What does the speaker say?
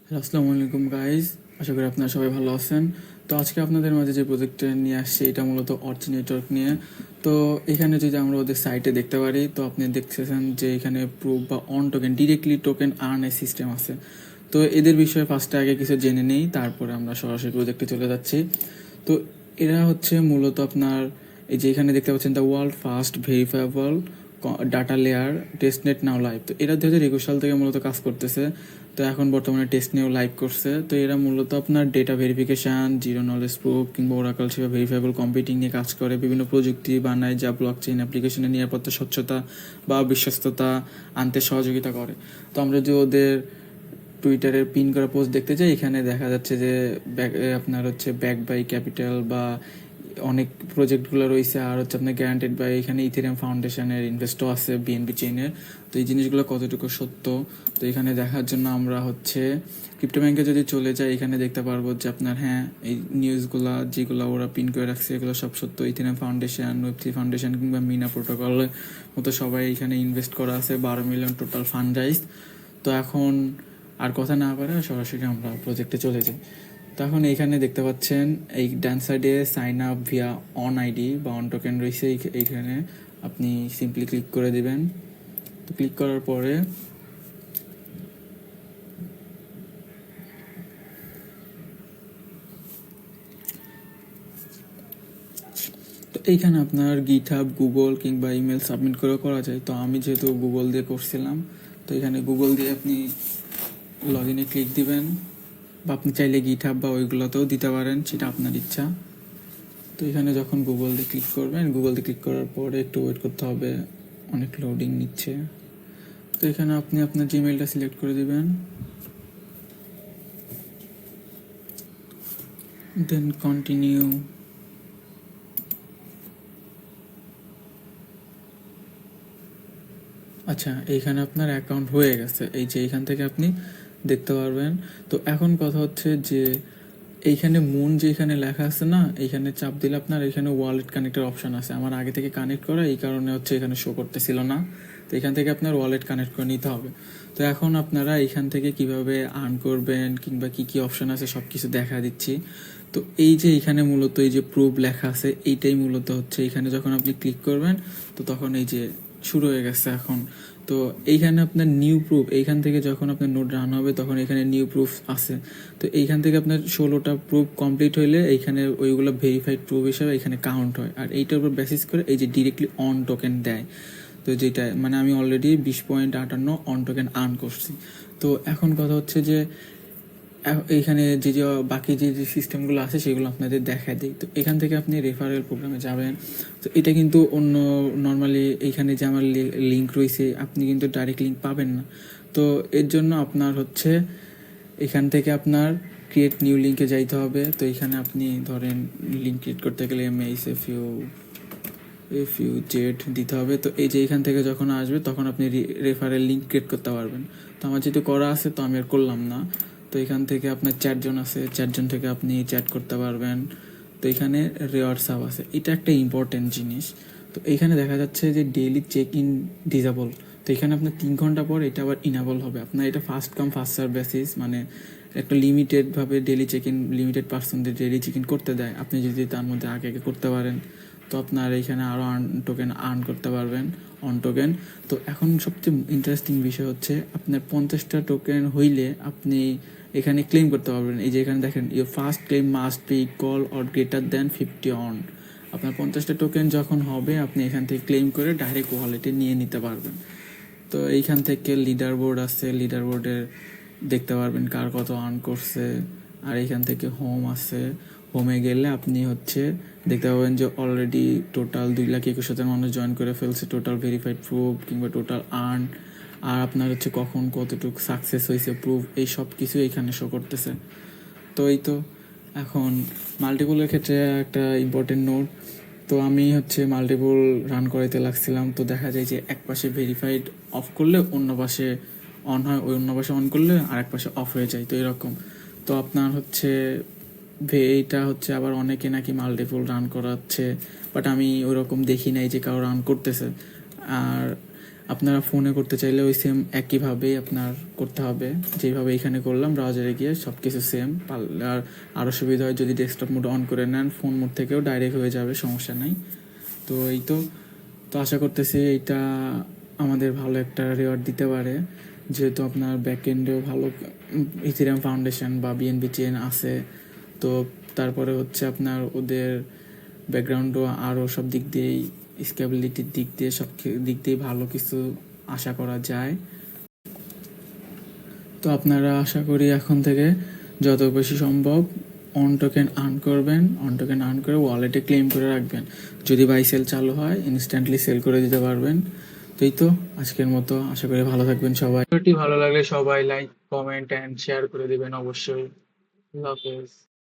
Hello, আসসালামু আলাইকুম guys. আশা করি আপনারা সবাই ভালো আছেন। তো আজকে আপনাদের মাঝে যে প্রজেক্টটা নিয়ে আসছে এটা মূলত অর্চি নেটওয়ার্ক নিয়ে। তো এখানে যদি আমরা ওদের সাইটে দেখতে পারি, তো আপনি দেখতেছেন যে এখানে প্রুফ বা অন টোকেন ডিরেক্টলি টোকেন আর্নের সিস্টেম আছে। তো এদের বিষয়ে ফার্স্টে আগে কিছু জেনে নেই, তারপরে আমরা সরাসরি প্রজেক্টে চলে যাচ্ছি। তো এরা হচ্ছে মূলত আপনার এই যে এখানে দেখতে পাচ্ছেন the world first ভেরিফাইবল data layer testnet now live. তো এরা 2021 সাল থেকে মূলত কাজ করতেছে। তো এখন বর্তমানে টেস্ট নিয়েও লাইভ করছে। তো এরা মূলত আপনার data verification, zero knowledge proof কিংবা ওরাকল সেবা ভেরিফাইবল কম্পিউটিং নিয়ে কাজ করে। বিভিন্ন প্রযুক্তি বানায় যা ব্লক চেইন অ্যাপ্লিকেশনের নিরাপত্তা, স্বচ্ছতা বা বিশ্বস্ততা আনতে সহযোগিতা করে। তো আমরা যদি ওদের টুইটারের পিন করা পোস্ট দেখতে চাই, এখানে দেখা যাচ্ছে যে আপনার হচ্ছে ব্যাক বাই ক্যাপিটাল বা অনেক প্রজেক্টগুলো রয়েছে। আর হচ্ছে আপনার গ্যারান্টেড বাই এখানে ইথেরিয়াম ফাউন্ডেশনের ইনভেস্টও আছে, বিএনবি চেইনের। তো এই জিনিসগুলো কতটুকু সত্য, তো এখানে দেখার জন্য আমরা হচ্ছে ক্রিপ্টো ব্যাংকে যদি চলে যাই, এখানে দেখতে পারবো যে আপনার হ্যাঁ এই নিউজগুলো যেগুলো ওরা পিন করে রাখছে এগুলো সব সত্য। ইথেরিয়াম ফাউন্ডেশন, ওয়েব3 ফাউন্ডেশন কিংবা মিনা প্রোটোকলের মতো সবাই এখানে ইনভেস্ট করা আছে। 12 মিলিয়ন টোটাল ফান্ড রাইজ। তো এখন আর কথা না পারে সরাসরি আমরা প্রজেক্টে চলে যাই। তো এখন এইখানে দেখতে পাচ্ছেন এই ডান সাইডে sign up via on ID বা অন টোকেন রয়েছে। এইখানে আপনি সিম্পলি ক্লিক করে দিবেন। তো ক্লিক করার পরে তো এইখানে আপনার গিটহাব, গুগল কিংবা ইমেল সাবমিট করেও করা যায়। তো আমি যেহেতু গুগল দিয়ে করছিলাম, তো এখানে গুগল দিয়ে আপনি লগ ইনে ক্লিক দিবেন, বা আপনি চাইলে গিটহাব বা ওইগুলোতেও দিতে পারেন, সেটা আপনার ইচ্ছা। তো এখানে যখন গুগল দিয়ে ক্লিক করবেন, গুগল দিয়ে ক্লিক করার পরে একটু ওয়েট করতে হবে, অনেক লোডিং নিচ্ছে। তো এখানে আপনি আপনার জিমেলটা সিলেক্ট করে দিবেন, দেন কন্টিনিউ। আচ্ছা, এইখানে আপনার অ্যাকাউন্ট হয়ে গেছে, এই যে এইখান থেকে আপনি দেখতে পারবেন। তো এখন কথা হচ্ছে যে এইখানে মুন যেখানে লেখা আছে না, এইখানে চাপ দিলে আপনার এখানে ওয়ালেট কানেক্টের অপশন আছে। আমার আগে থেকে কানেক্ট করা, এই কারণে হচ্ছে এখানে শো করতেছিল না। তো এখান থেকে আপনার ওয়ালেট কানেক্ট করে নিতে হবে। তো এখন আপনারা এইখান থেকে কিভাবে আর্ন করবেন কিংবা কি কি অপশন আছে সব কিছু দেখা দিচ্ছি। তো এই যে এখানে মূলত এই যে প্রুফ লেখা আছে, এইটাই মূলত হচ্ছে এখানে যখন আপনি ক্লিক করবেন, তো তখন এই যে শুরু হয়ে গেছে এখন। তো এইখানে আপনার নিউ প্রুফ, এইখান থেকে যখন আপনার নোট রান হবে তখন এখানে নিউ প্রুফ আছে। তো এইখান থেকে আপনার 16টা প্রুফ কমপ্লিট হইলে এইখানে ওইগুলো ভেরিফাইড প্রুফ হিসাবে এখানে কাউন্ট হয়। আর এইটার উপর বেসিস করে এই যে ডিরেক্টলি অন টোকেন দেয়। তো যেটা মানে আমি অলরেডি 20.58 অন টোকেন আর্ন করছি। তো এখন কথা হচ্ছে যে এইখানে যে যে বাকি যে যে সিস্টেমগুলো আছে সেগুলো আপনাদের দেখায় দিই। তো এখান থেকে আপনি রেফারেল প্রোগ্রামে যাবেন। তো এটা কিন্তু অন্য নর্মালি এইখানে যে আমার লিঙ্ক রয়েছে, আপনি কিন্তু ডাইরেক্ট লিঙ্ক পাবেন না। তো এর জন্য আপনার হচ্ছে এখান থেকে আপনার ক্রিয়েট নিউ লিঙ্কে যাইতে হবে। তো এখানে আপনি ধরেন লিঙ্ক ক্রিয়েট করতে গেলে এফ ইউ জেড দিতে হবে। তো এই যে এখান থেকে যখন আসবে তখন আপনি রেফারেল লিঙ্ক ক্রিয়েট করতে পারবেন। তো আমার যেহেতু করা আছে তো আমি আর করলাম না। তো এখান থেকে আপনার 4 জন আছে, 4 জন থেকে আপনি চ্যাট করতে পারবেন। তো এখানে রেওয়ার্ড সাব আছে, এটা একটা ইম্পর্টেন্ট জিনিস। তো এখানে দেখা যাচ্ছে যে ডেইলি চেক ইন ডিজেবল। তো এখানে আপনার 3 ঘন্টা পর এটা আবার ইনাবল হবে। আপনার এটা first come first serve basis, মানে একটা লিমিটেডভাবে ডেলি চেক ইন, লিমিটেড পার্সনদের ডেলি চেক ইন করতে দেয়। আপনি যদি তার মধ্যে আগে আগে করতে পারেন, তো আপনার এখানে আরও টোকেন আর্ন করতে পারবেন, অন টোকেন। তো এখন সবচেয়ে ইন্টারেস্টিং বিষয় হচ্ছে আপনার 50টা টোকেন হইলে আপনি এখানে ক্লেম করতে পারবেন। এই যে এখানে দেখেন, your first claim must be equal or greater than 50 on. আপনার 50টা টোকেন যখন হবে আপনি এখান থেকে ক্লেম করে ডাইরেক্ট ওয়ালেটে নিয়ে নিতে পারবেন। তো এইখান থেকে লিডার বোর্ড আছে, লিডার বোর্ডের দেখতে পারবেন কার কত আর্ন করছে। আর এইখান থেকে হোম আছে, হোমে গেলে আপনি হচ্ছে দেখতে পাবেন যে অলরেডি টোটাল 2,21,000 মানুষ জয়েন করে ফেলছে, টোটাল ভেরিফাইড প্রুফ কিংবা টোটাল আর্ন। আর আপনার হচ্ছে কখন কতটুকু সাকসেস হয়েছে প্রুফ, এই সব কিছু এখানে শো করতেছে। তো এই তো এখন মাল্টিপুলের ক্ষেত্রে একটা ইম্পর্টেন্ট নোট। তো আমি হচ্ছে মাল্টিপুল রান করাইতে লাগছিলাম। তো দেখা যায় যে এক পাশে ভেরিফাইড অফ করলে অন্য পাশে অন হয়, ওই অন্য পাশে অন করলে আর এক পাশে অফ হয়ে যায়। তো এরকম। তো আপনার হচ্ছে এইটা হচ্ছে আবার অনেকে নাকি মাল্টিপুল রান করাচ্ছে, বাট আমি ওইরকম দেখি নাই যে কারো রান করতেছে। আর আপনারা ফোনে করতে চাইলে ওই সেম একইভাবেই আপনার করতে হবে, যেভাবে এখানে করলাম ব্রাউজারে গিয়ে সব কিছু সেম। আর আরও সুবিধা হয় যদি ডেস্কটপ মোড অন করে নেন, ফোন মোড থেকেও ডাইরেক্ট হয়ে যাবে, সমস্যা নাই। তো এই তো তো আশা করতেছি এইটা আমাদের ভালো একটা রেওয়ার্ড দিতে পারে, যেহেতু আপনার ব্যাকএন্ডেও ভালো ইথেরিয়াম ফাউন্ডেশন বা বিএনবি চেন আছে। তো তারপরে হচ্ছে আপনার ওদের ব্যাকগ্রাউন্ডও আরও সব দিক দিয়েই, স্কেবিলিটির দিক দিয়ে সব দিক দিয়ে ভালো কিছু আশা করা যায়। তো আপনারা আশা করি এখন থেকে যত বেশি সম্ভব অন টোকেন আর্ন করবেন, অন টোকেন আর্ন করে ওয়ালেটে ক্লেম করে রাখবেন। যদি বাই সেল চালু হয় ইনস্ট্যান্টলি সেল করে দিতে পারবেন। তো এই তো আজকের মতো, আশা করি ভালো থাকবেন সবাই। ভিডিওটি ভালো লাগলে সবাই লাইক, কমেন্ট অ্যান্ড শেয়ার করে দিবেন অবশ্যই। আল্লাহ হাফেজ।